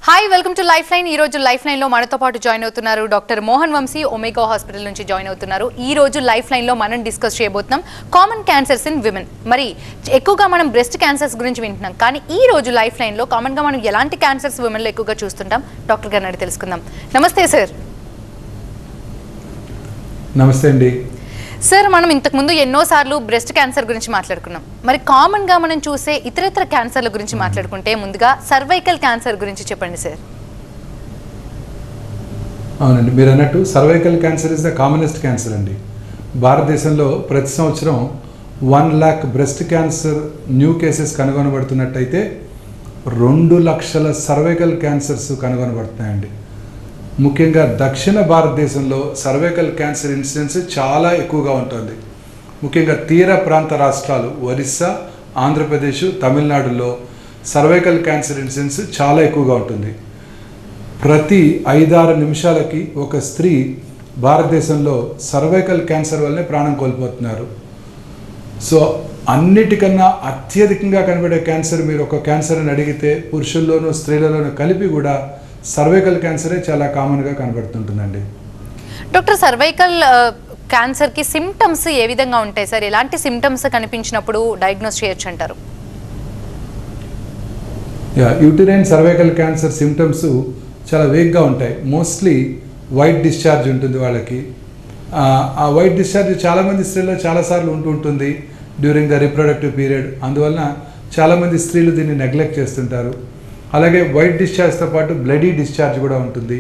Hi welcome to Lifeline. ఈ రోజు Lifeline లో మనతో పాటు జాయిన్ అవుతున్నారు doctor Mohan Vamshi, Omega hospital నుంచి జాయిన్ అవుతున్నారు. ఈ రోజు లైఫ్ లైన్ లో మనం డిస్కస్ చేయబోతున్నాం కామన్ క్యాన్సర్స్ ఇన్ విమెన్. మరి ఎక్కువగా మనం బ్రెస్ట్ క్యాన్సర్స్ గురించి వింటున్నాం, కానీ ఈ రోజు లైఫ్ లైన్ లో కామన్ గా మనం ఎలాంటి క్యాన్సర్స్ విమెన్ లో ఎక్కువగా చూస్తుంటాం డాక్టర్ గారిని అడిగి తెలుసుకుందాం. నమస్తే సార్. నమస్తే అండి సార్, మనం ఇంతకుముందు ఎన్నోసార్లు బ్రెస్ట్ క్యాన్సర్ గురించి మాట్లాడుకున్నాం. మరి కామన్గా మనం చూసే ఇతర క్యాన్సర్ల గురించి మాట్లాడుకుంటే ముందుగా సర్వైకల్ క్యాన్సర్ గురించి చెప్పండి సార్. అవునండి, మీరు అన్నట్టు cervical cancer is the commonest cancer అండి. భారతదేశంలో ప్రతి సంవత్సరం 1 lakh breast cancer new cases కనుగొనబడుతున్నట్టయితే 2 లక్షల సర్వైకల్ క్యాన్సర్స్ కనుగొనబడుతున్నాయండి. ముఖ్యంగా దక్షిణ భారతదేశంలో సర్వైకల్ క్యాన్సర్ ఇన్సిడెన్స్ చాలా ఎక్కువగా ఉంటుంది. ముఖ్యంగా తీర ప్రాంత రాష్ట్రాలు ఒరిస్సా, ఆంధ్రప్రదేశ్, తమిళనాడులో సర్వైకల్ క్యాన్సర్ ఇన్సిడెన్స్ చాలా ఎక్కువగా ఉంటుంది. ప్రతి 5-6 నిమిషాలకి ఒక స్త్రీ భారతదేశంలో సర్వైకల్ క్యాన్సర్ వల్లనే ప్రాణం కోల్పోతున్నారు. సో అన్నిటికన్నా అత్యధికంగా కనబడే క్యాన్సర్, మీరు ఒక క్యాన్సర్ అని అడిగితే పురుషుల్లోనూ స్త్రీలలోనూ కలిపి కూడా సర్వైకల్ క్యాన్సరే చాలా కామన్గా కనబడుతుంటుందండి. డాక్టర్, సర్వైకల్ క్యాన్సర్కి సిమ్టమ్స్ ఏ విధంగా ఉంటాయి సార్? ఎలాంటి సిమ్టమ్స్ కనిపించినప్పుడు డయాగ్నోస్ చేయొచ్చు అంటారు? యూటరైన్ సర్వైకల్ క్యాన్సర్ సిమ్టమ్స్ చాలా వేగ్గా ఉంటాయి. మోస్ట్లీ వైట్ డిశ్చార్జ్ ఉంటుంది వాళ్ళకి. ఆ వైట్ డిశ్చార్జ్ చాలామంది స్త్రీల్లో చాలాసార్లు ఉంటుంది డ్యూరింగ్ ద రిప్రొడక్టివ్ పీరియడ్. అందువలన చాలామంది స్త్రీలు దీన్ని నెగ్లెక్ట్ చేస్తుంటారు. అలాగే వైట్ డిశ్చార్జ్తో పాటు బ్లడీ డిశ్చార్జ్ కూడా ఉంటుంది.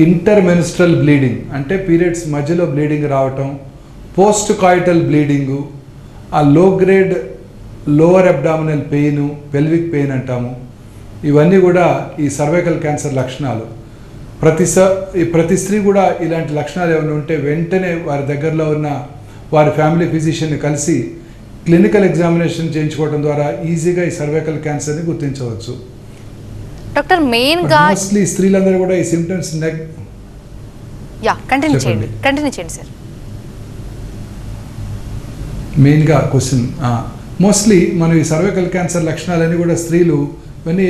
ఇంటర్మెన్స్ట్రల్ బ్లీడింగ్ అంటే పీరియడ్స్ మధ్యలో బ్లీడింగ్ రావటం, పోస్ట్ కాయిటల్ బ్లీడింగు, ఆ లో grade lower abdominal pain, pelvic pain అంటాము. ఇవన్నీ కూడా ఈ సర్వైకల్ క్యాన్సర్ లక్షణాలు. ప్రతి స్త్రీ కూడా ఇలాంటి లక్షణాలు ఏమైనా ఉంటే వెంటనే వారి దగ్గరలో ఉన్న వారి ఫ్యామిలీ ఫిజిషియన్ని కలిసి క్లినికల్ ఎగ్జామినేషన్ చేయించుకోవడం ద్వారా ఈజీగా ఈ సర్వైకల్ క్యాన్సర్ని గుర్తించవచ్చు. డాక్టర్, మెయిన్గా మోస్ట్లీ స్త్రీలందరూ కూడా ఈ సిమ్టమ్స్ కంటిన్యూ చేయండి సార్. మెయిన్గా క్వశ్చన్, మోస్ట్లీ మనం ఈ సర్వైకల్ క్యాన్సర్ లక్షణాలన్నీ కూడా స్త్రీలు ఇవన్నీ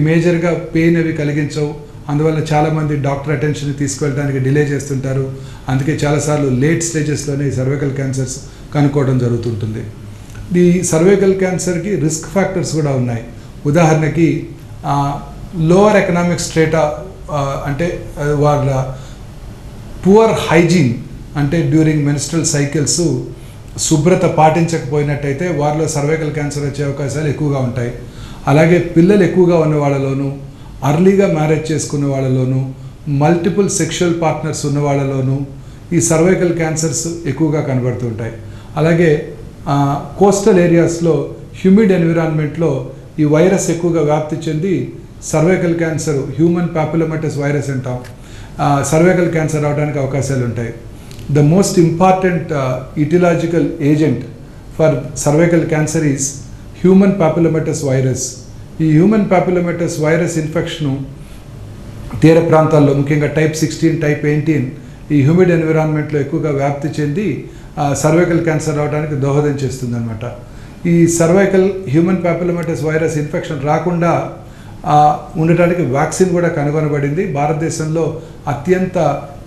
మేజర్గా పెయిన్ అవి కలిగించవు. అందువల్ల చాలామంది డాక్టర్ అటెన్షన్ తీసుకెళ్ళడానికి డిలే చేస్తుంటారు. అందుకే చాలాసార్లు లేట్ స్టేజెస్లోనే ఈ సర్వైకల్ క్యాన్సర్స్ కనుక్కోవడం జరుగుతుంటుంది. ఈ సర్వైకల్ క్యాన్సర్కి రిస్క్ ఫ్యాక్టర్స్ కూడా ఉన్నాయి. ఉదాహరణకి లోవర్ ఎకనామిక్ స్ట్రేటా, అంటే వాళ్ళ పువర్ హైజీన్, అంటే డ్యూరింగ్ మెన్స్ట్రల్ సైకిల్స్ శుభ్రత పాటించకపోయినట్టయితే వారిలో సర్వైకల్ క్యాన్సర్ వచ్చే అవకాశాలు ఎక్కువగా ఉంటాయి. అలాగే పిల్లలు ఎక్కువగా ఉన్న వాళ్ళలోనూ, అర్లీగా మ్యారేజ్ చేసుకున్న వాళ్ళలోనూ, మల్టిపుల్ సెక్షువల్ పార్ట్నర్స్ ఉన్న వాళ్ళలోనూ ఈ సర్వైకల్ క్యాన్సర్స్ ఎక్కువగా కనబడుతుంటాయి. అలాగే కోస్టల్ ఏరియాస్లో హ్యూమిడ్ ఎన్విరాన్మెంట్లో ఈ వైరస్ ఎక్కువగా వ్యాప్తి చెంది cervical cancer, human papillomatous virus అంటాం, సర్వైకల్ క్యాన్సర్ అవడానికి అవకాశాలు ఉంటాయి. The most important aetiological agent for cervical cancer is human papillomatous virus. ఈ హ్యూమన్ పాపులోమాటస్ వైరస్ ఇన్ఫెక్షను తీర ప్రాంతాల్లో, ముఖ్యంగా టైప్ 16, టైప్ 18 ఈ హ్యూమిడ్ ఎన్విరాన్మెంట్లో ఎక్కువగా వ్యాప్తి చెంది సర్వైకల్ క్యాన్సర్ రావడానికి దోహదం చేస్తుంది అనమాట. ఈ cervical human papillomatous virus infection రాకుండా ఉండటానికి వ్యాక్సిన్ కూడా కనుగొనబడింది. భారతదేశంలో అత్యంత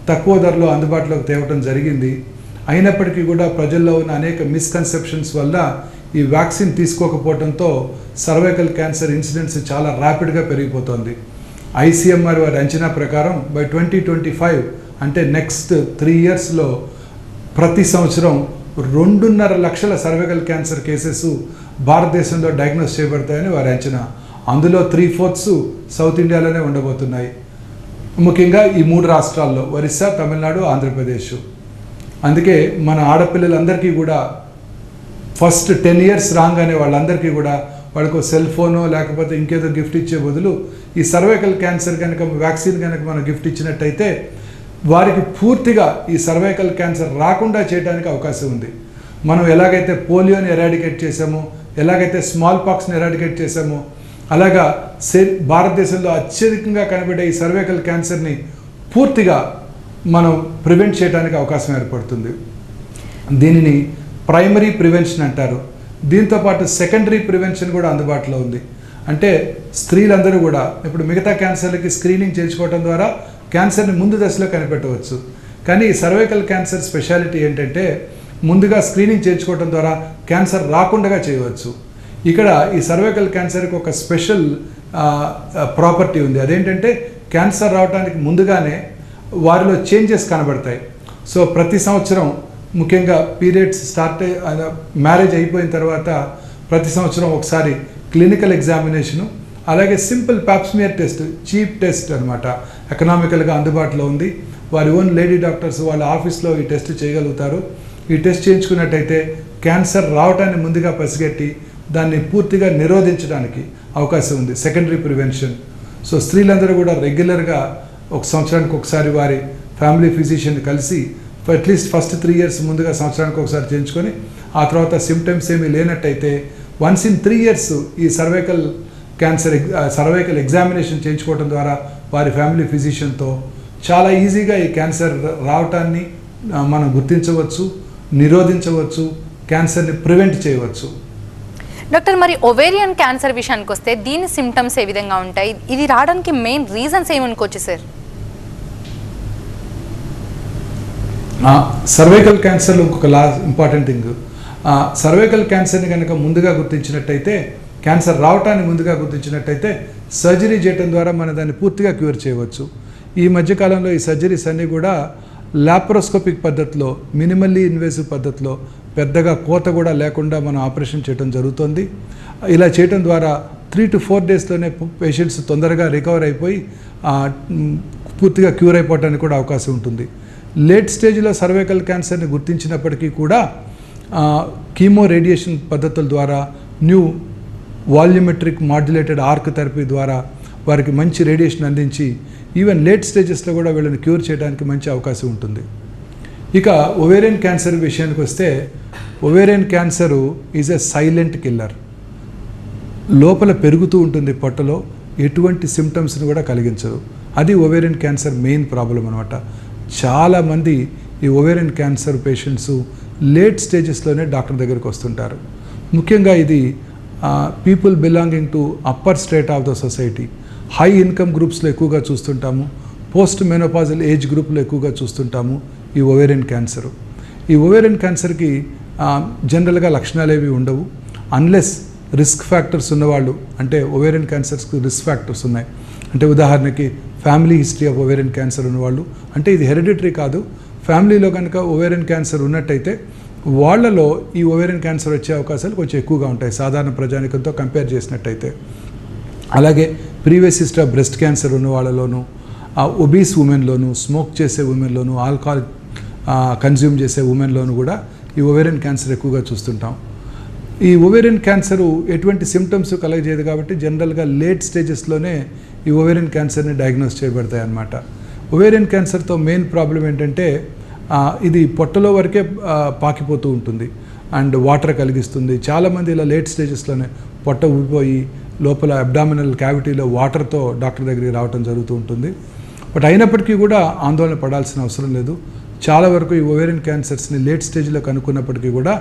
తక్కువ ధరలో అందుబాటులోకి తేవటం జరిగింది. అయినప్పటికీ కూడా ప్రజల్లో ఉన్న అనేక మిస్కన్సెప్షన్స్ వల్ల ఈ వ్యాక్సిన్ తీసుకోకపోవడంతో సర్వైకల్ క్యాన్సర్ ఇన్సిడెన్స్ చాలా ర్యాపిడ్గా పెరిగిపోతుంది. ICMR వారి అంచనా ప్రకారం బై 2025 అంటే నెక్స్ట్ 3 yearsలో ప్రతి సంవత్సరం 2.5 లక్షల సర్వైకల్ క్యాన్సర్ కేసెస్ భారతదేశంలో డయాగ్నోస్ చేయబడతాయని వారి అంచనా. అందులో 3/4 సౌత్ ఇండియాలోనే ఉండబోతున్నాయి. ముఖ్యంగా ఈ 3 రాష్ట్రాల్లో ఒరిస్సా, తమిళనాడు, ఆంధ్రప్రదేశ్. అందుకే మన ఆడపిల్లలందరికీ కూడా ఫస్ట్ 10 years రాగానే వాళ్ళందరికీ కూడా వాళ్ళకు సెల్ ఫోనో లేకపోతే ఇంకేదో గిఫ్ట్ ఇచ్చే బదులు ఈ సర్వైకల్ క్యాన్సర్ కనుక వ్యాక్సిన్ కనుక మనం గిఫ్ట్ ఇచ్చినట్టయితే వారికి పూర్తిగా ఈ సర్వైకల్ క్యాన్సర్ రాకుండా చేయడానికి అవకాశం ఉంది. మనం ఎలాగైతే పోలియోని ఎరాడికేట్ చేసామో, ఎలాగైతే స్మాల్ పాక్స్ని ఎరాడికేట్ చేసామో, అలాగా భారతదేశంలో అత్యధికంగా కనబడే ఈ సర్వైకల్ క్యాన్సర్ని పూర్తిగా మనం ప్రివెంట్ చేయడానికి అవకాశం ఏర్పడుతుంది. దీనిని ప్రైమరీ ప్రివెన్షన్ అంటారు. దీంతోపాటు సెకండరీ ప్రివెన్షన్ కూడా అందుబాటులో ఉంది. అంటే స్త్రీలందరూ కూడా ఇప్పుడు మిగతా క్యాన్సర్లకి స్క్రీనింగ్ చేయించుకోవడం ద్వారా క్యాన్సర్ని ముందు దశలో కనిపెట్టవచ్చు. కానీ ఈ సర్వైకల్ క్యాన్సర్ స్పెషాలిటీ ఏంటంటే ముందుగా స్క్రీనింగ్ చేయించుకోవడం ద్వారా క్యాన్సర్ రాకుండా చేయవచ్చు. ఇక్కడ ఈ సర్వైకల్ క్యాన్సర్కి ఒక స్పెషల్ ప్రాపర్టీ ఉంది. అదేంటంటే క్యాన్సర్ రావడానికి ముందుగానే వారిలో చేంజెస్ కనబడతాయి. సో ప్రతి సంవత్సరం ముఖ్యంగా పీరియడ్స్ మ్యారేజ్ అయిపోయిన తర్వాత ప్రతి సంవత్సరం ఒకసారి క్లినికల్ ఎగ్జామినేషను, అలాగే simple Pap smear test, cheap test అనమాట, ఎకనామికల్గా అందుబాటులో ఉంది. వారి ఓన్ లేడీ డాక్టర్స్ వాళ్ళ ఆఫీస్లో ఈ టెస్ట్ చేయగలుగుతారు. ఈ టెస్ట్ చేయించుకున్నట్టయితే క్యాన్సర్ రావటాన్ని ముందుగా పసిగట్టి దాన్ని పూర్తిగా నిరోధించడానికి అవకాశం ఉంది. Secondary prevention. సో స్త్రీలందరూ కూడా రెగ్యులర్గా ఒక సంవత్సరానికి ఒకసారి వారి ఫ్యామిలీ ఫిజిషియన్ కలిసి అట్లీస్ట్ ఫస్ట్ 3 years ముందుగా సంవత్సరానికి ఒకసారి చేయించుకొని ఆ తర్వాత సిమ్టమ్స్ ఏమీ లేనట్టయితే వన్స్ ఇన్ 3 years ఈ సర్వైకల్ ఎగ్జామినేషన్ చేయించుకోవడం ద్వారా వారి ఫ్యామిలీ ఫిజిషియన్తో చాలా ఈజీగా ఈ క్యాన్సర్ రావటాన్ని మనం గుర్తించవచ్చు, నిరోధించవచ్చు, క్యాన్సర్ని ప్రివెంట్ చేయవచ్చు. డాక్టర్, మరి ఒవేరియన్ క్యాన్సర్ విషయానికి వస్తే దీని సిమ్టమ్స్ ఏ విధంగా ఉంటాయి? ఇది రావడానికి మెయిన్ రీజన్స్ ఏమనుకోవచ్చు సార్? సర్వైకల్ క్యాన్సర్లో ఇంకొక ఇంపార్టెంట్ థింగ్, సర్వైకల్ క్యాన్సర్ని కనుక ముందుగా గుర్తించినట్టయితే, క్యాన్సర్ రావటాన్ని ముందుగా గుర్తించినట్టయితే సర్జరీ చేయడం ద్వారా మనం దాన్ని పూర్తిగా క్యూర్ చేయవచ్చు. ఈ మధ్యకాలంలో ఈ సర్జరీస్ అన్నీ కూడా లాప్రోస్కోపిక్ పద్ధతిలో, మినిమల్లీ ఇన్వేసివ్ పద్ధతిలో, పెద్దగా కోత కూడా లేకుండా మనం ఆపరేషన్ చేయడం జరుగుతుంది. ఇలా చేయడం ద్వారా 3 to 4 daysలోనే పేషెంట్స్ తొందరగా రికవర్ అయిపోయి పూర్తిగా క్యూర్ అయిపోవడానికి కూడా అవకాశం ఉంటుంది. లేట్ స్టేజ్లో సర్వైకల్ క్యాన్సర్ని గుర్తించినప్పటికీ కూడా కీమో రేడియేషన్ పద్ధతుల ద్వారా, new volumetric modulated arc therapy ద్వారా వారికి మంచి రేడియేషన్ అందించి ఈవెన్ లేట్ స్టేజెస్లో కూడా వీళ్ళని క్యూర్ చేయడానికి మంచి అవకాశం ఉంటుంది. ఇక ఒవేరియన్ క్యాన్సర్ విషయానికి వస్తే, ovarian cancer is a silent killer. లోపల పెరుగుతూ ఉంటుంది పొట్టలో, ఎటువంటి సిమ్టమ్స్ని కూడా కలిగించదు. అది ఒవేరియన్ క్యాన్సర్ మెయిన్ ప్రాబ్లం అనమాట. చాలామంది ఈ ఒవేరియన్ క్యాన్సర్ పేషెంట్స్ లేట్ స్టేజెస్లోనే డాక్టర్ దగ్గరికి వస్తుంటారు. ముఖ్యంగా ఇది people belonging to upper state of the society, high income గ్రూప్స్లో ఎక్కువగా చూస్తుంటాము, పోస్ట్ మెనోపాజల్ ఏజ్ గ్రూప్లో ఎక్కువగా చూస్తుంటాము ఈ ఒవేరియన్ క్యాన్సర్. ఈ ఒవేరియన్ క్యాన్సర్కి జనరల్గా లక్షణాలు ఏవి ఉండవు, అన్లెస్ రిస్క్ ఫ్యాక్టర్స్ ఉన్నవాళ్ళు, అంటే ఒవేరియన్ క్యాన్సర్స్కి రిస్క్ ఫ్యాక్టర్స్ ఉన్నాయి. అంటే ఉదాహరణకి family history of ovarian cancer ఉన్నవాళ్ళు, అంటే ఇది హెరిడిటరీ కాదు, ఫ్యామిలీలో కనుక ఒవేరియన్ క్యాన్సర్ ఉన్నట్టయితే వాళ్ళలో ఈ ఒవేరియన్ క్యాన్సర్ వచ్చే అవకాశాలు కొంచెం ఎక్కువగా ఉంటాయి సాధారణ ప్రజానికంతో కంపేర్ చేసినట్టయితే. అలాగే previous history of breast cancer ఉన్న వాళ్ళలోనూ, ఒబీస్ ఉమెన్లోను, స్మోక్ చేసే ఉమెన్లోను, ఆల్కహాల్ కన్జ్యూమ్ చేసే ఉమెన్లోను కూడా ఈ ఒవేరియన్ క్యాన్సర్ ఎక్కువగా చూస్తుంటాం. ఈ ఒవేరియన్ క్యాన్సరు ఎటువంటి సిమ్టమ్స్ కలగజేయదు కాబట్టి జనరల్గా లేట్ స్టేజెస్లోనే ఈ ఒవేరియన్ క్యాన్సర్ని డయాగ్నోస్ చేయబడతాయి అన్నమాట. ఒవేరియన్ క్యాన్సర్తో మెయిన్ ప్రాబ్లం ఏంటంటే ఇది పొట్టలో వరకే పాకిపోతూ ఉంటుంది అండ్ వాటర్ కలిగిస్తుంది. చాలామంది ఇలా లేట్ స్టేజెస్లోనే పొట్ట ఊడిపోయి లోపల అబ్డామినల్ క్యావిటీలో వాటర్తో డాక్టర్ దగ్గరికి రావడం జరుగుతూ ఉంటుంది. బట్ అయినప్పటికీ కూడా ఆందోళన పడాల్సిన అవసరం లేదు. చాలా వరకు ఈ ఒవేరియన్ క్యాన్సర్స్ని లేట్ స్టేజ్లో కనుక్కున్నప్పటికీ కూడా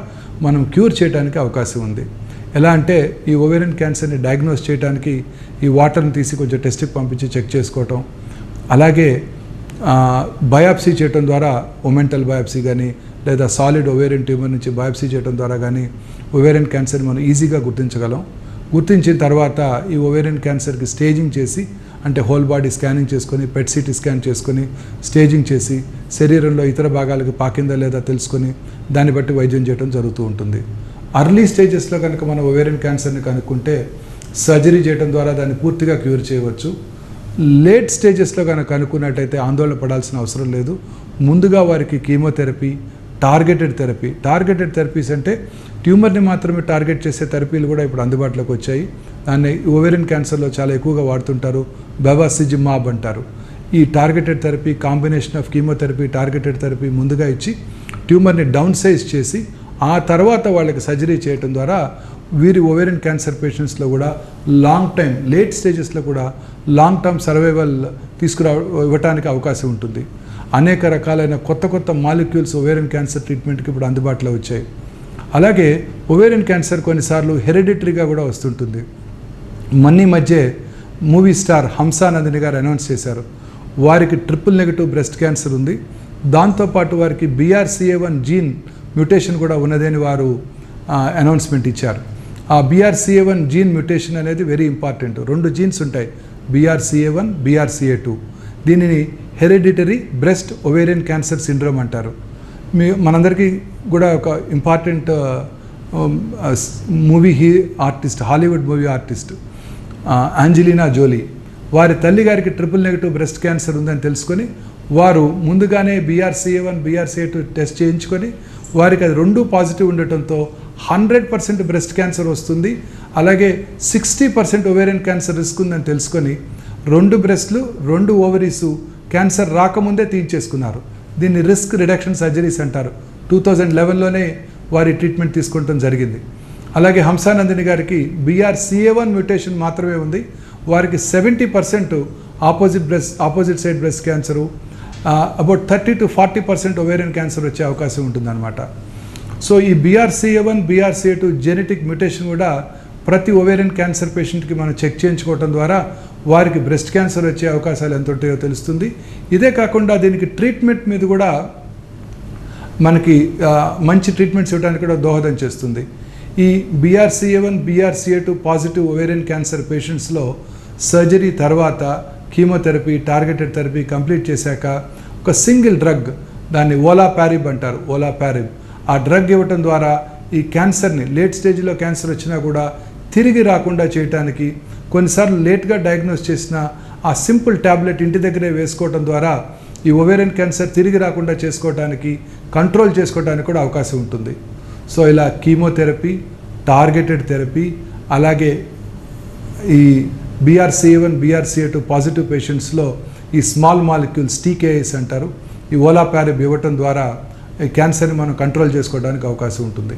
మనం క్యూర్ చేయడానికి అవకాశం ఉంది. ఎలా అంటే ఈ ఒవేరియన్ క్యాన్సర్ని డయాగ్నోస్ చేయడానికి ఈ వాటర్ని తీసి కొంచెం టెస్ట్కి పంపించి చెక్ చేసుకోవటం, అలాగే బయాప్సీ చేయడం ద్వారా ఒమెంటల్ బయాప్సీ కానీ లేదా సాలిడ్ ఒవేరియన్ ట్యూమర్ నుంచి బయాప్సీ చేయడం ద్వారా కానీ ఒవేరియన్ క్యాన్సర్ని మనం ఈజీగా గుర్తించగలం. గుర్తించిన తర్వాత ఈ ఒవేరియన్ క్యాన్సర్కి స్టేజింగ్ చేసి, అంటే హోల్ బాడీ స్కానింగ్ చేసుకొని, పెట్ సిటీ స్కాన్ చేసుకొని స్టేజింగ్ చేసి శరీరంలో ఇతర భాగాలకు పాకిందా లేదా తెలుసుకొని దాన్ని బట్టి వైద్యం చేయడం జరుగుతూ ఉంటుంది. అర్లీ స్టేజెస్లో కనుక మనం ఒవేరియన్ క్యాన్సర్ని కనుక్కుంటే సర్జరీ చేయడం ద్వారా దాన్ని పూర్తిగా క్యూర్ చేయవచ్చు. లేట్ స్టేజెస్లో కనుక కనుక్కున్నట్టయితే ఆందోళన పడాల్సిన అవసరం లేదు. ముందుగా వారికి కీమోథెరపీ, టార్గెటెడ్ థెరపీస్ అంటే ట్యూమర్ని మాత్రమే టార్గెట్ చేసే థెరపీలు కూడా ఇప్పుడు అందుబాటులోకి వచ్చాయి. దాన్ని ఓవేరియన్ క్యాన్సర్లో చాలా ఎక్కువగా వాడుతుంటారు, బెవాసిజిమాబ్ అంటారు. ఈ targeted therapy, combination of chemotherapy, targeted therapy ముందుగా ఇచ్చి ట్యూమర్ని డౌన్ సైజ్ చేసి ఆ తర్వాత వాళ్ళకి సర్జరీ చేయడం ద్వారా వీరి ఓవేరియన్ క్యాన్సర్ పేషెంట్స్లో కూడా లాంగ్ టైం, లేట్ స్టేజెస్లో కూడా లాంగ్ టర్మ్ సర్వైవల్ ఇవ్వటానికి అవకాశం ఉంటుంది. అనేక రకాలైన కొత్త మాలిక్యూల్స్ ఓవేరియన్ క్యాన్సర్ ట్రీట్మెంట్కి ఇప్పుడు అందుబాటులో వచ్చాయి. అలాగే ఓవేరియన్ క్యాన్సర్ కొన్నిసార్లు హెరిడిటరీగా కూడా వస్తుంటుంది. మొన్న మధ్య మూవీ స్టార్ హంసా నందిని గారు అనౌన్స్ చేశారు వారికి నెగటివ్ బ్రెస్ట్ క్యాన్సర్ ఉంది, దాంతోపాటు వారికి BRCA1 జీన్ మ్యూటేషన్ కూడా ఉన్నదని వారు అనౌన్స్మెంట్ ఇచ్చారు. ఆ BRCA1 జీన్ మ్యూటేషన్ అనేది వెరీ ఇంపార్టెంట్. 2 జీన్స్ ఉంటాయి, BRCA1, BRCA2. దీనిని hereditary breast ovarian cancer syndrome అంటారు. మనందరికీ కూడా ఒక important artist, Hollywood movie artist Angelina Jolie, వారి తల్లి గారికి నెగటివ్ బ్రెస్ట్ క్యాన్సర్ ఉందని తెలుసుకొని వారు ముందుగానే BRCA1, BRCA2 టెస్ట్ చేయించుకొని వారికి అది 2 పాజిటివ్ ఉండటంతో 100% బ్రెస్ట్ క్యాన్సర్ వస్తుంది, అలాగే 60% ఒవేరియన్ క్యాన్సర్ రిస్క్ ఉందని తెలుసుకొని 2 బ్రెస్ట్లు 2 ఓవరీసు క్యాన్సర్ రాకముందే తీయించేసుకున్నారు. దీన్ని రిస్క్ రిడక్షన్ సర్జరీస్ అంటారు. 2011లోనే వారి ట్రీట్మెంట్ తీసుకోవడం జరిగింది. అలాగే హంసానందిని గారికి BRCA1 మ్యూటేషన్ మాత్రమే ఉంది, వారికి 70% opposite side breast cancer, about 30 to 40% ovarian cancer వచ్చే అవకాశం ఉంటుందన్నమాట. సో ఈ BRCA1, BRCA2 జెనెటిక్ మ్యూటేషన్ కూడా ప్రతి ఒవేరియన్ క్యాన్సర్ పేషెంట్కి మనం చెక్ చేయించుకోవడం ద్వారా వారికి బ్రెస్ట్ క్యాన్సర్ వచ్చే అవకాశాలు ఎంత ఉంటాయో తెలుస్తుంది. ఇదే కాకుండా దీనికి ట్రీట్మెంట్ మీద కూడా మనకి మంచి ట్రీట్మెంట్స్ ఇవ్వడానికి కూడా దోహదం చేస్తుంది. ఈ BRCA1, BRCA2 positive ovarian cancer పేషెంట్స్లో సర్జరీ తర్వాత కీమోథెరపీ, టార్గెటెడ్ థెరపీ కంప్లీట్ చేశాక ఒక సింగిల్ డ్రగ్, దాన్ని ఓలాపారిబ్ అంటారు, ఓలాపారిబ్, ఆ డ్రగ్ ఇవ్వటం ద్వారా ఈ క్యాన్సర్ని లేట్ స్టేజ్లో క్యాన్సర్ వచ్చినా కూడా తిరిగి రాకుండా చేయడానికి, కొన్నిసార్లు లేట్గా డయాగ్నోస్ చేసిన ఆ సింపుల్ ట్యాబ్లెట్ ఇంటి దగ్గరే వేసుకోవడం ద్వారా ఈ ఒవేరియన్ క్యాన్సర్ తిరిగి రాకుండా చేసుకోవడానికి, కంట్రోల్ చేసుకోవడానికి కూడా అవకాశం ఉంటుంది. సో ఇలా కీమోథెరపీ, టార్గెటెడ్ థెరపీ, అలాగే ఈ BRCA1, BRCA2 పాజిటివ్ పేషెంట్స్లో ఈ స్మాల్ మాలిక్యూల్స్ TKIs అంటారు, ఈ ఓలాపారిబ్ ఇవ్వటం ద్వారా ఈ క్యాన్సర్ని మనం కంట్రోల్ చేసుకోవడానికి అవకాశం ఉంటుంది.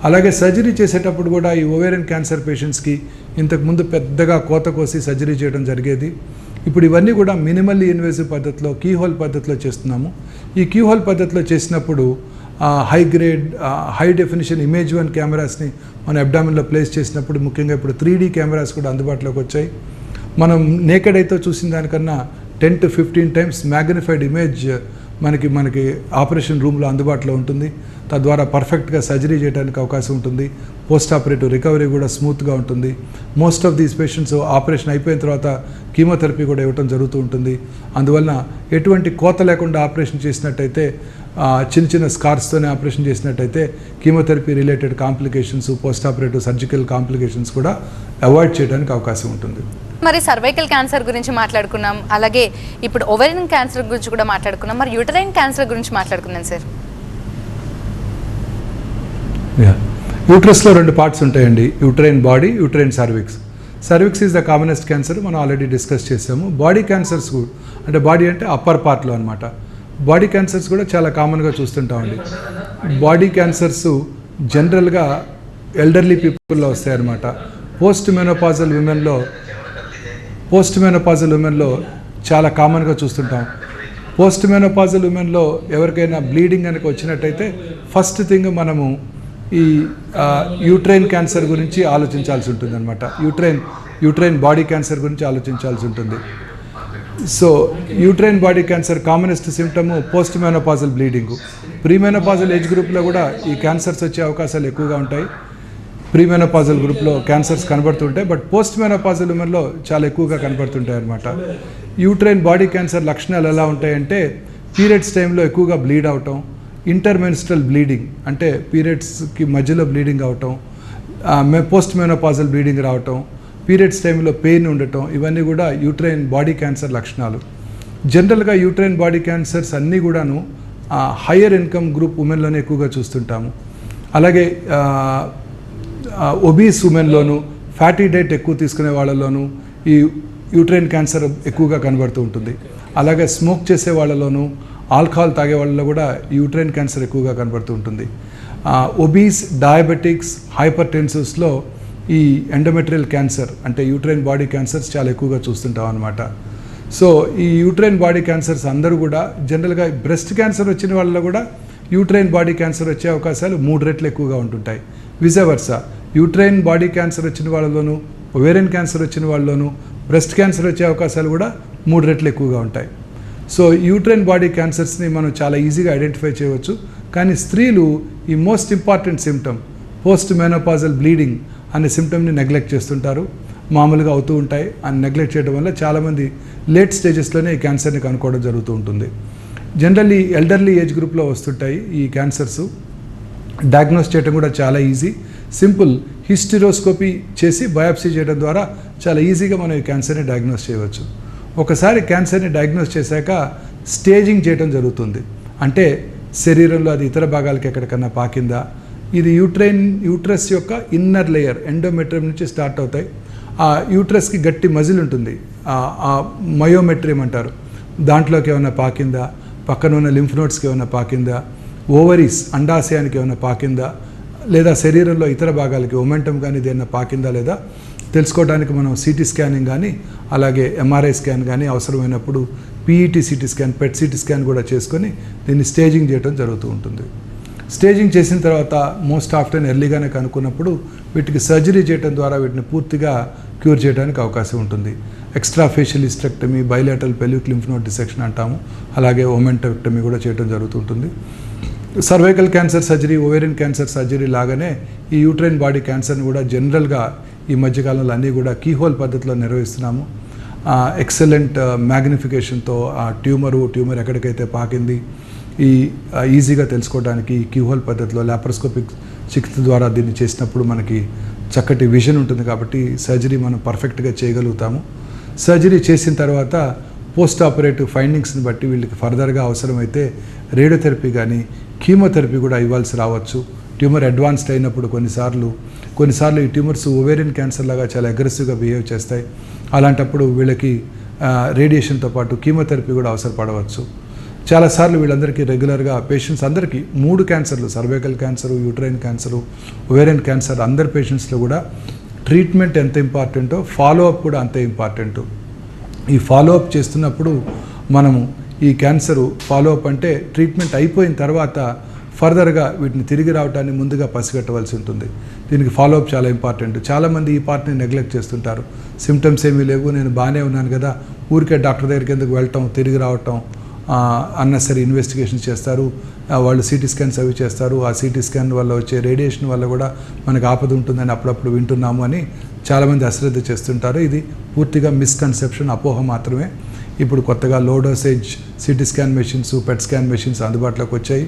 అలాగే సర్జరీ చేసేటప్పుడు కూడా ఈ ఓవేరియన్ క్యాన్సర్ పేషెంట్స్కి ఇంతకుముందు పెద్దగా కోత కోసి సర్జరీ చేయడం జరిగేది. ఇప్పుడు ఇవన్నీ కూడా మినిమల్లీ ఇన్వేసివ్ పద్ధతిలో, కీహోల్ పద్ధతిలో చేస్తున్నాము. ఈ కీహోల్ పద్ధతిలో చేసినప్పుడు హై డెఫినిషన్ ఇమేజ్ 1 కెమెరాస్ని మన అబ్డామిన్లో ప్లేస్ చేసినప్పుడు, ముఖ్యంగా ఇప్పుడు 3D కెమెరాస్ కూడా అందుబాటులోకి వచ్చాయి. మనం నేకెడ్ అయితే చూసిన దానికన్నా 10 to 15 times మ్యాగ్నిఫైడ్ ఇమేజ్ మనకి ఆపరేషన్ రూమ్లో అందుబాటులో ఉంటుంది. తద్వారా పర్ఫెక్ట్గా సర్జరీ చేయడానికి అవకాశం ఉంటుంది. పోస్ట్ ఆపరేటివ్ రికవరీ కూడా స్మూత్గా ఉంటుంది. Most of these patients operation అయిపోయిన తర్వాత కీమోథెరపీ కూడా ఇవ్వడం జరుగుతూ ఉంటుంది. అందువలన ఎటువంటి కోత లేకుండా ఆపరేషన్ చేసినట్టయితే, చిన్న స్కార్స్తోనే ఆపరేషన్ చేసినట్టయితే chemotherapy related complications, post operative surgical complications కూడా అవాయిడ్ చేయడానికి అవకాశం ఉంటుంది. మరి సర్వైకల్ క్యాన్సర్ గురించి మాట్లాడుకున్నాం, అలాగే ఇప్పుడు ఓవేరియన్ క్యాన్సర్ గురించి కూడా మాట్లాడుకున్నాం, మరి యూటరైన్ క్యాన్సర్ గురించి మాట్లాడుకున్నాం సార్. యూట్రస్లో 2 పార్ట్స్ ఉంటాయండి, uterine body, uterine cervix. Cervix is the commonest cancer, మనం ఆల్రెడీ డిస్కస్ చేసాము. బాడీ క్యాన్సర్స్ అంటే బాడీ అంటే అప్పర్ పార్ట్లో అనమాట. బాడీ క్యాన్సర్స్ కూడా చాలా కామన్గా చూస్తుంటామండి. బాడీ క్యాన్సర్స్ జనరల్గా ఎల్డర్లీ పీపుల్లో వస్తాయన్నమాట. పోస్ట్ మెనోపాజల్ ఉమెన్లో చాలా కామన్గా చూస్తుంటాం. పోస్ట్ మెనోపాజల్ ఉమెన్లో ఎవరికైనా బ్లీడింగ్ కనుక వచ్చినట్టయితే ఫస్ట్ థింగ్ మనము ఈ యూట్రైన్ క్యాన్సర్ గురించి ఆలోచించాల్సి ఉంటుంది అనమాట. యూట్రైన్ బాడీ క్యాన్సర్ గురించి ఆలోచించాల్సి ఉంటుంది. So uterine body cancer commonest symptom post menopausal bleeding. Premenopausal age గ్రూప్లో కూడా ఈ క్యాన్సర్స్ వచ్చే అవకాశాలు ఎక్కువగా ఉంటాయి. ప్రీమెనోపాజల్ గ్రూప్లో క్యాన్సర్స్ కనబడుతుంటాయి, బట్ పోస్ట్ మెనోపాజల్ ఉమెన్లో చాలా ఎక్కువగా కనబడుతుంటాయి అన్నమాట. యూట్రైన్ బాడీ క్యాన్సర్ లక్షణాలు ఎలా ఉంటాయంటే, పీరియడ్స్ టైంలో ఎక్కువగా బ్లీడ్ అవటం, ఇంటర్మెన్స్ట్రల్ బ్లీడింగ్ అంటే పీరియడ్స్కి మధ్యలో బ్లీడింగ్ అవటం, పోస్ట్ మెనోపాజల్ బ్లీడింగ్ రావటం, పీరియడ్స్ టైంలో పెయిన్ ఉండటం, ఇవన్నీ కూడా యూట్రైన్ బాడీ క్యాన్సర్ లక్షణాలు. జనరల్గా యూట్రైన్ బాడీ క్యాన్సర్స్ అన్నీ కూడాను హయ్యర్ ఇన్కమ్ గ్రూప్ ఉమెన్లోనే ఎక్కువగా చూస్తుంటాము. అలాగే ఒబీస్ ఉమెన్లోను, ఫ్యాటీ డైట్ ఎక్కువ తీసుకునే వాళ్ళలోనూ ఈ యూట్రైన్ క్యాన్సర్ ఎక్కువగా కనబడుతూ ఉంటుంది. అలాగే స్మోక్ చేసే వాళ్ళలోనూ, ఆల్కహాల్ తాగే వాళ్ళలో కూడా యూట్రైన్ క్యాన్సర్ ఎక్కువగా కనబడుతూ ఉంటుంది. ఒబీస్, డయాబెటిక్స్, హైపర్ టెన్సివ్స్లో ఈ ఎండోమెట్రియల్ క్యాన్సర్ అంటే యూట్రైన్ బాడీ క్యాన్సర్స్ చాలా ఎక్కువగా చూస్తుంటాం అన్నమాట. సో ఈ యూట్రైన్ బాడీ క్యాన్సర్స్ అందరూ కూడా జనరల్గా బ్రెస్ట్ క్యాన్సర్ వచ్చిన వాళ్ళలో కూడా యూట్రైన్ బాడీ క్యాన్సర్ వచ్చే అవకాశాలు 3 రెట్లు ఎక్కువగా ఉంటుంటాయి. విజవర్సా యూట్రైన్ బాడీ క్యాన్సర్ వచ్చిన వాళ్ళలోనూ, ఒవేరియన్ క్యాన్సర్ వచ్చిన వాళ్ళలోనూ బ్రెస్ట్ క్యాన్సర్ వచ్చే అవకాశాలు కూడా 3 రెట్లు ఎక్కువగా ఉంటాయి. సో యూట్రైన్ బాడీ క్యాన్సర్స్ని మనం చాలా ఈజీగా ఐడెంటిఫై చేయవచ్చు. కానీ స్త్రీలు ఈ most important symptom post menopausal bleeding అనే సిమ్టమ్ని నెగ్లెక్ట్ చేస్తుంటారు. మామూలుగా అవుతూ ఉంటాయి. అని నెగ్లెక్ట్ చేయడం వల్ల చాలామంది లేట్ స్టేజెస్లోనే ఈ క్యాన్సర్ని కనుక్కోవడం జరుగుతూ ఉంటుంది. జనరల్లీ ఎల్డర్లీ ఏజ్ గ్రూప్లో వస్తుంటాయి ఈ క్యాన్సర్స్. డయాగ్నోస్ చేయడం కూడా చాలా ఈజీ. సింపుల్ హిస్టిరోస్కోపీ చేసి బయాప్సీ చేయడం ద్వారా చాలా ఈజీగా మనం ఈ క్యాన్సర్ని డయాగ్నోస్ చేయవచ్చు. ఒకసారి క్యాన్సర్ని డయాగ్నోస్ చేశాక స్టేజింగ్ చేయడం జరుగుతుంది. అంటే శరీరంలో అది ఇతర భాగాలకి ఎక్కడికన్నా పాకిందా, ఇది యూట్రస్ యొక్క ఇన్నర్ లేయర్ ఎండోమెట్రియం నుంచి స్టార్ట్ అవుతాయి. ఆ యూట్రస్కి గట్టి మజిల్ ఉంటుంది, ఆ మయోమెట్రియం అంటారు. దాంట్లోకి ఏమైనా పాకిందా, పక్కన ఉన్న లింఫ్ నోడ్స్కి ఏమైనా పాకిందా, ఓవరీస్ అండాశయానికి ఏమైనా పాకిందా, లేదా శరీరంలో ఇతర భాగాలకి ఒమెంటం కానీ ఏదైనా పాకిందా లేదా తెలుసుకోవడానికి మనం సిటీ స్కానింగ్ కానీ అలాగే ఎంఆర్ఐ స్కాన్ కానీ అవసరమైనప్పుడు పీఈటీ సిటీ స్కాన్, పెట్ సిటీ స్కాన్ కూడా చేసుకొని దీన్ని స్టేజింగ్ చేయడం జరుగుతూ ఉంటుంది. స్టేజింగ్ చేసిన తర్వాత మోస్ట్ ఆఫ్టెన్ ఎర్లీగానే కనుక్కున్నప్పుడు వీటికి సర్జరీ చేయడం ద్వారా వీటిని పూర్తిగా క్యూర్ చేయడానికి అవకాశం ఉంటుంది. Extra facial hysterectomy, bilateral pelvic lymph node dissection అంటాము. అలాగే ఓమెంటెక్టమీ కూడా చేయడం జరుగుతుంటుంది. Cervical cancer surgery, ovarian cancer surgery లాగానే ఈ యూట్రైన్ బాడీ క్యాన్సర్ని కూడా జనరల్గా ఈ మధ్యకాలంలో అన్నీ కూడా కీహోల్ పద్ధతిలో నిర్వహిస్తున్నాము. ఎక్సలెంట్ మ్యాగ్నిఫికేషన్తో ఆ ట్యూమర్ ఎక్కడికైతే పాకింది ఈజీగా తెలుసుకోవడానికి కీహోల్ పద్ధతిలో లాప్రోస్కోపిక్ చికిత్స ద్వారా దీన్ని చేసినప్పుడు మనకి చక్కటి విజన్ ఉంటుంది. కాబట్టి సర్జరీ మనం పర్ఫెక్ట్గా చేయగలుగుతాము. సర్జరీ చేసిన తర్వాత పోస్ట్ ఆపరేటివ్ ఫైండింగ్స్ని బట్టి వీళ్ళకి ఫర్దర్గా అవసరమైతే రేడియోథెరపీ కానీ కీమోథెరపీ కూడా ఇవ్వాల్సి రావచ్చు. ట్యూమర్ అడ్వాన్స్డ్ అయినప్పుడు కొన్నిసార్లు ఈ ట్యూమర్స్ ఓవేరియన్ క్యాన్సర్ లాగా చాలా అగ్రెసివ్గా బిహేవ్ చేస్తాయి. అలాంటప్పుడు వీళ్ళకి రేడియేషన్తో పాటు కీమోథెరపీ కూడా అవసరపడవచ్చు. చాలాసార్లు వీళ్ళందరికీ రెగ్యులర్గా పేషెంట్స్ అందరికీ 3 క్యాన్సర్లు, cervical cancer, uterine cancer, ovarian cancer అందరి పేషెంట్స్లో కూడా ట్రీట్మెంట్ ఎంత ఇంపార్టెంటో ఫాలోఅప్ కూడా అంతే ఇంపార్టెంటు. ఈ ఫాలోఅప్ చేస్తున్నప్పుడు మనము ఈ క్యాన్సరు ఫాలోఅప్ అంటే ట్రీట్మెంట్ అయిపోయిన తర్వాత ఫర్దర్గా వీటిని తిరిగి రావడాన్ని ముందుగా పసిగట్టవలసి ఉంటుంది. దీనికి ఫాలోఅప్ చాలా ఇంపార్టెంట్. చాలామంది ఈ పార్ట్ని నెగ్లెక్ట్ చేస్తుంటారు. సిమ్టమ్స్ ఏమీ లేవు, నేను బాగానే ఉన్నాను కదా, ఊరికే డాక్టర్ దగ్గరికి ఎందుకు వెళ్ళటం, తిరిగి రావటం, అన్నెసరీ ఇన్వెస్టిగేషన్స్ చేస్తారు. వాళ్ళు సిటీ స్కాన్స్ అవి చేస్తారు. ఆ సిటీ స్కాన్ వల్ల వచ్చే రేడియేషన్ వల్ల కూడా మనకు ఆపద ఉంటుందని అప్పుడప్పుడు వింటున్నాము అని చాలామంది అశ్రద్ధ చేస్తుంటారు. ఇది పూర్తిగా మిస్కన్సెప్షన్, అపోహ మాత్రమే. ఇప్పుడు కొత్తగా లో dosage CT scan machines, PET scan machines అందుబాటులోకి వచ్చాయి.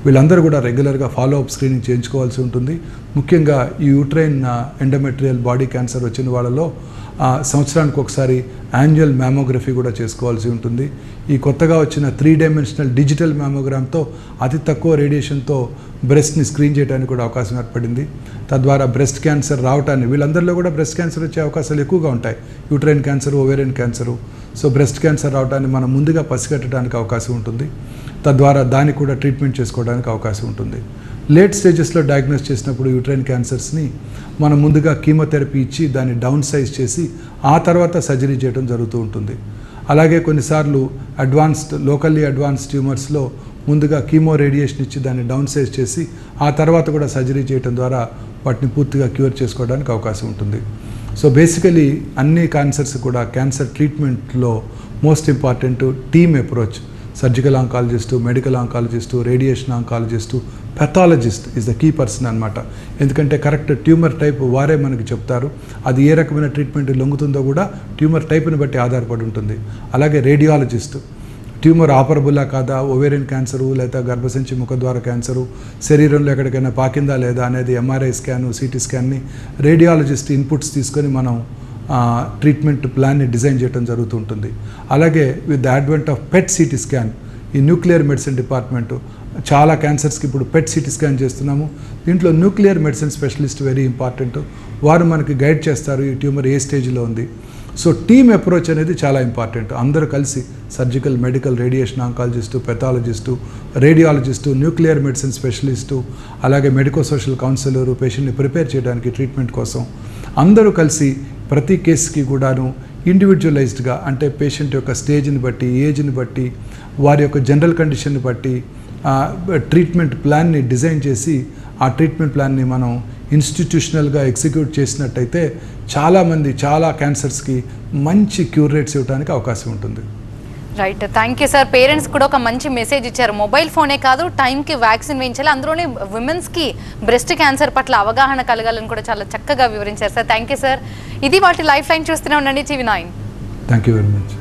వీళ్ళందరూ కూడా రెగ్యులర్గా ఫాలోఅప్ స్క్రీనింగ్ చేయించుకోవాల్సి ఉంటుంది. ముఖ్యంగా ఈ యూట్రైన్ ఎండోమెట్రియల్ బాడీ క్యాన్సర్ వచ్చిన వాళ్ళలో సంవత్సరానికి ఒకసారి యాన్యువల్ మ్యామోగ్రఫీ కూడా చేసుకోవాల్సి ఉంటుంది. ఈ కొత్తగా వచ్చిన 3 డైమెన్షనల్ డిజిటల్ మ్యామోగ్రామ్తో అతి తక్కువ రేడియేషన్తో బ్రెస్ట్ని స్క్రీన్ చేయడానికి కూడా అవకాశం ఏర్పడింది. తద్వారా బ్రెస్ట్ క్యాన్సర్ రావటాన్ని, వీళ్ళందరిలో కూడా బ్రెస్ట్ క్యాన్సర్ వచ్చే అవకాశాలు ఎక్కువగా ఉంటాయి, uterine cancer, ovarian cancer. So breast cancer రావటాన్ని మనం ముందుగా పసిగట్టడానికి అవకాశం ఉంటుంది. తద్వారా దానికి కూడా ట్రీట్మెంట్ చేసుకోవడానికి అవకాశం ఉంటుంది. లేట్ స్టేజెస్లో డయాగ్నోస్ చేసినప్పుడు యూట్రైన్ క్యాన్సర్స్ని మనం ముందుగా కీమోథెరపీ ఇచ్చి దాన్ని డౌన్ సైజ్ చేసి ఆ తర్వాత సర్జరీ చేయడం జరుగుతూ ఉంటుంది. అలాగే కొన్నిసార్లు లోకల్లీ అడ్వాన్స్డ్ ట్యూమర్స్లో ముందుగా కీమో రేడియేషన్ ఇచ్చి దాన్ని డౌన్ సైజ్ చేసి ఆ తర్వాత కూడా సర్జరీ చేయడం ద్వారా వాటిని పూర్తిగా క్యూర్ చేసుకోవడానికి అవకాశం ఉంటుంది. సో బేసికలీ అన్ని క్యాన్సర్స్ కూడా క్యాన్సర్ ట్రీట్మెంట్లో most important team approach. Surgical oncologist, medical oncologist, radiation oncologist, pathologist is the key person అనమాట. ఎందుకంటే కరెక్ట్ ట్యూమర్ టైప్ వారే మనకి చెప్తారు. అది ఏ రకమైన ట్రీట్మెంట్ లొంగుతుందో కూడా ట్యూమర్ టైప్ని బట్టి ఆధారపడి ఉంటుంది. అలాగే రేడియాలజిస్ట్, ట్యూమర్ ఆపరబుల్లా కాదా, ఓవేరియన్ క్యాన్సరు లేదా గర్భసంచి ముఖద్వార క్యాన్సరు శరీరంలో ఎక్కడికైనా పాకిందా లేదా అనేది ఎంఆర్ఐ స్కాను, సిటీ స్కాన్ని రేడియాలజిస్ట్ ఇన్పుట్స్ తీసుకొని మనం ట్రీట్మెంట్ ప్లాన్ని డిజైన్ చేయడం జరుగుతుంటుంది. అలాగే with the advent of PET CT scan, ఈ న్యూక్లియర్ మెడిసిన్ డిపార్ట్మెంటు చాలా క్యాన్సర్స్కి ఇప్పుడు పెట్ సిటీ స్కాన్ చేస్తున్నాము. దీంట్లో nuclear medicine specialist very important. వారు మనకి గైడ్ చేస్తారు ఈ ట్యూమర్ ఏ స్టేజ్లో ఉంది. సో టీమ్ అప్రోచ్ అనేది చాలా ఇంపార్టెంట్. అందరూ కలిసి surgical, medical, radiation oncologist, pathologist, radiologist, nuclear medicine specialist, అలాగే మెడికో సోషల్ కౌన్సిలరు పేషెంట్ని ప్రిపేర్ చేయడానికి ట్రీట్మెంట్ కోసం అందరూ కలిసి ప్రతి కేసుకి కూడాను ఇండివిజువలైజ్డ్గా, అంటే పేషెంట్ యొక్క స్టేజ్ని బట్టి, ఏజ్ని బట్టి, వారి యొక్క జనరల్ కండిషన్ని బట్టి ట్రీట్మెంట్ ప్లాన్ని డిజైన్ చేసి ఆ ట్రీట్మెంట్ ప్లాన్ని మనం ఇన్స్టిట్యూషనల్గా ఎగ్జిక్యూట్ చేసినట్టయితే చాలామంది చాలా క్యాన్సర్స్కి మంచి క్యూర్ రేట్స్ ఇవ్వడానికి అవకాశం ఉంటుంది. Right, thank you sir. Parents కూడా ఒక మంచి మెసేజ్ ఇచ్చారు. మొబైల్ ఫోనే కాదు, టైంకి వ్యాక్సిన్ వేయించాలి, అందులోనే విమెన్స్కి బ్రెస్ట్ క్యాన్సర్ పట్ల అవగాహన కలగాలని కూడా చాలా చక్కగా వివరించారు సార్. Thank you sir. ఇది వాటి లైఫ్ లైన్. చూస్తూనే ఉండండి TV9. Thank you very much.